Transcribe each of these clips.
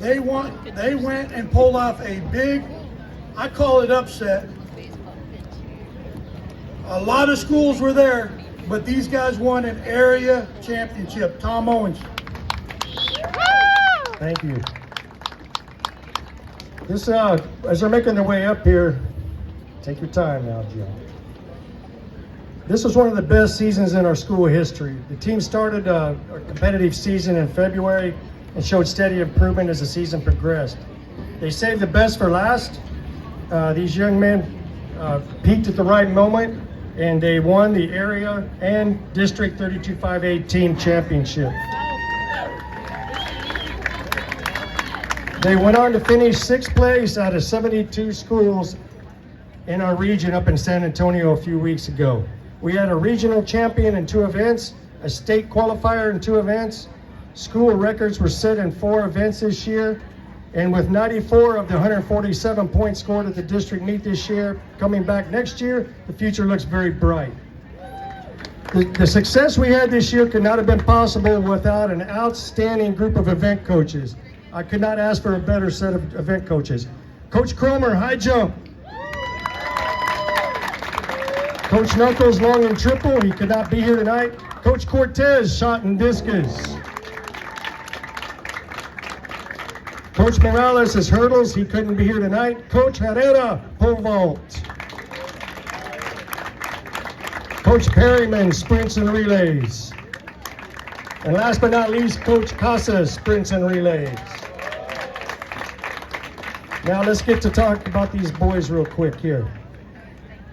They went and pulled off a big, I call it upset. A lot of schools were there, but these guys won an area championship. Tom Owens. Thank you. This, as they're making their way up here, take your time now, Joe. This was one of the best seasons in our school history. The team started a competitive season in February and showed steady improvement as the season progressed. They saved the best for last. These young men peaked at the right moment, and they won the area and District 32-5A team championship. They went on to finish 6th place out of 72 schools in our region up in San Antonio a few weeks ago. We had a regional champion in 2 events, a state qualifier in 2 events. School records were set in 4 events this year, and with 94 of the 147 points scored at the district meet this year, coming back next year, the future looks very bright. The success we had this year could not have been possible without an outstanding group of event coaches. I could not ask for a better set of event coaches. Coach Cromer, high jump. Coach Knuckles, long and triple. He could not be here tonight. Coach Cortez, shot and discus. Coach Morales is hurdles. He couldn't be here tonight. Coach Herrera, pole vault. Coach Perryman, sprints and relays. And last but not least, Coach Casas, sprints and relays. Now let's get to talk about these boys real quick here.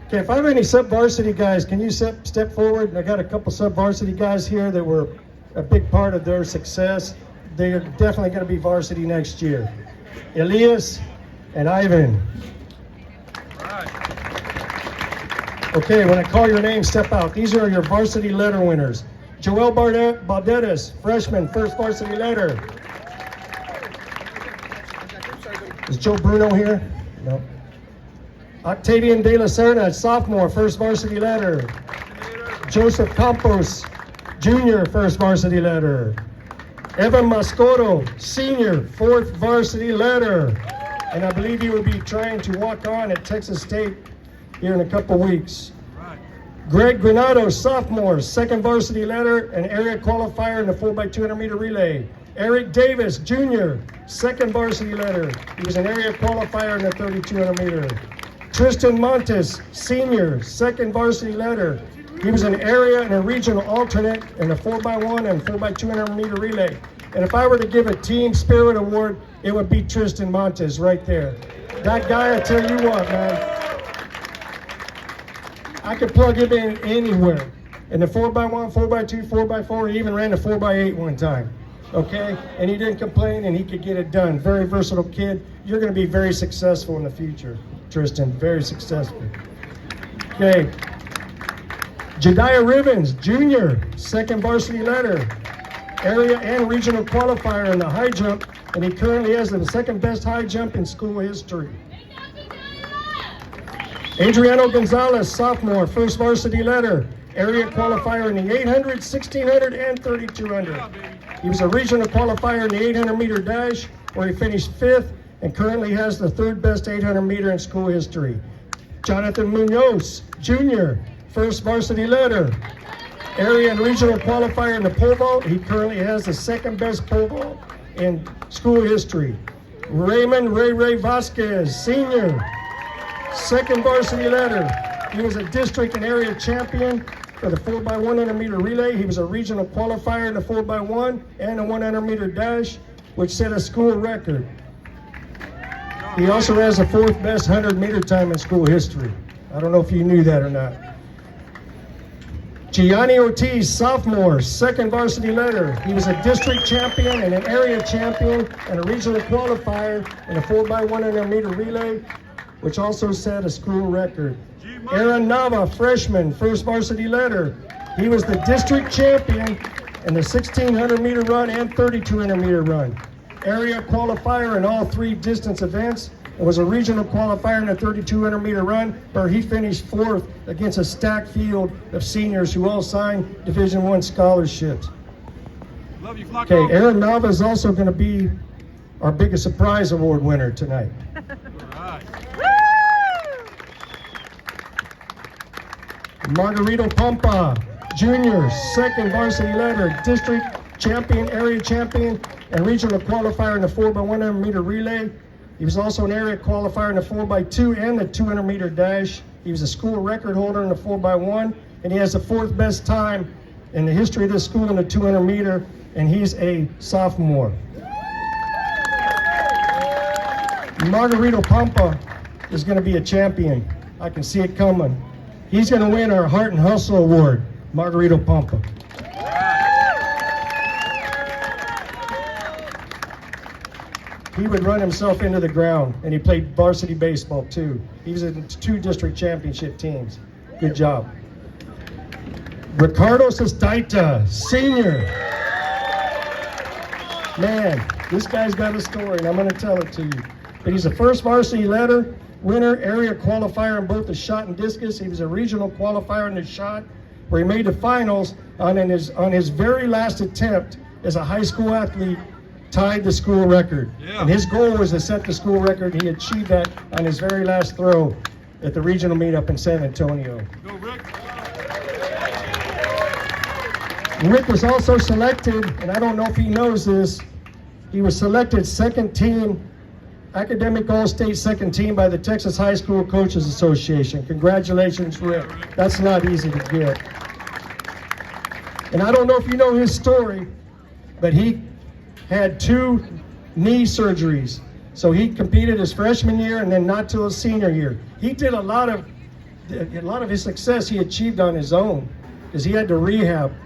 Okay, if I have any sub-varsity guys, can you step forward? I got a couple sub-varsity guys here that were a big part of their success. They are definitely going to be varsity next year. Elias and Ivan. Okay, when I call your name, step out. These are your varsity letter winners. Joel Balderas, freshman, first varsity letter. Is Joe Bruno here? No. Octavian De La Serna, sophomore, first varsity letter. Joseph Campos, junior, first varsity letter. Evan Mascoro, senior, 4th varsity letter. And I believe he will be trying to walk on at Texas State here in a couple weeks. Greg Granado, sophomore, 2nd varsity letter and area qualifier in the 4x200 meter relay. Eric Davis, junior, 2nd varsity letter. He was an area qualifier in the 3200 meter. Tristan Montes, senior, 2nd varsity letter. He was an area and a regional alternate in the 4x1 and 4x200 meter relay. And if I were to give a team spirit award, it would be Tristan Montes right there. That guy, I tell you what, man, I could plug him in anywhere. In the 4x1, 4x2, 4x4, he even ran the 4x8 one time. Okay? And he didn't complain and he could get it done. Very versatile kid. You're going to be very successful in the future, Tristan. Very successful. Okay. Jediah Rivens, junior, 2nd varsity letter. Area and regional qualifier in the high jump, and he currently has the 2nd best high jump in school history. Adriano Gonzalez, sophomore, 1st varsity letter. Area qualifier in the 800, 1600, and 3200. He was a regional qualifier in the 800 meter dash, where he finished 5th and currently has the 3rd best 800 meter in school history. Jonathan Munoz, junior, 1st varsity letter. Area and regional qualifier in the pole vault. He currently has the 2nd best pole vault in school history. Raymond Ray Vasquez, senior, 2nd varsity letter. He was a district and area champion for the 4x100 meter relay. He was a regional qualifier in the 4x1 and the 100 meter dash, which set a school record. He also has the 4th best 100 meter time in school history. I don't know if you knew that or not. Gianni Ortiz, sophomore, 2nd varsity letter. He was a district champion and an area champion and a regional qualifier in a 4x100 meter relay, which also set a school record. Aaron Nava, freshman, 1st varsity letter. He was the district champion in the 1600 meter run and 3200 meter run. Area qualifier in all 3 distance events. It was a regional qualifier in the 3200 meter run, where he finished 4th against a stacked field of seniors who all signed Division I scholarships. Okay, Aaron Nava is also going to be our biggest surprise award winner tonight. Margarito Pampa, Jr., second varsity letter, district champion, area champion, and regional qualifier in the 4x100 meter relay. He was also an area qualifier in the 4x2 and the 200 meter dash. He was a school record holder in the 4x1, and he has the 4th best time in the history of this school in the 200 meter, and he's a sophomore. Margarito Pampa is going to be a champion. I can see it coming. He's going to win our Heart and Hustle Award, Margarito Pampa. He would run himself into the ground, and he played varsity baseball too. He was in 2 district championship teams. Good job. Ricardo Sestaita, senior. Man, this guy's got a story, and I'm going to tell it to you. But he's a first varsity letter winner, area qualifier in both the shot and discus. He was a regional qualifier in the shot, where he made the finals on his very last attempt as a high school athlete, tied the school record. Yeah. And his goal was to set the school record. He achieved that on his very last throw at the regional meetup in San Antonio. Go, Rick. Rick was also selected, and I don't know if he knows this, he was selected second team, academic all-state second team by the Texas High School Coaches Association. Congratulations, Rick. That's not easy to get. And I don't know if you know his story, but he had 2 knee surgeries. So he competed his freshman year and then not till his senior year. He did a lot of his success he achieved on his own, because he had to rehab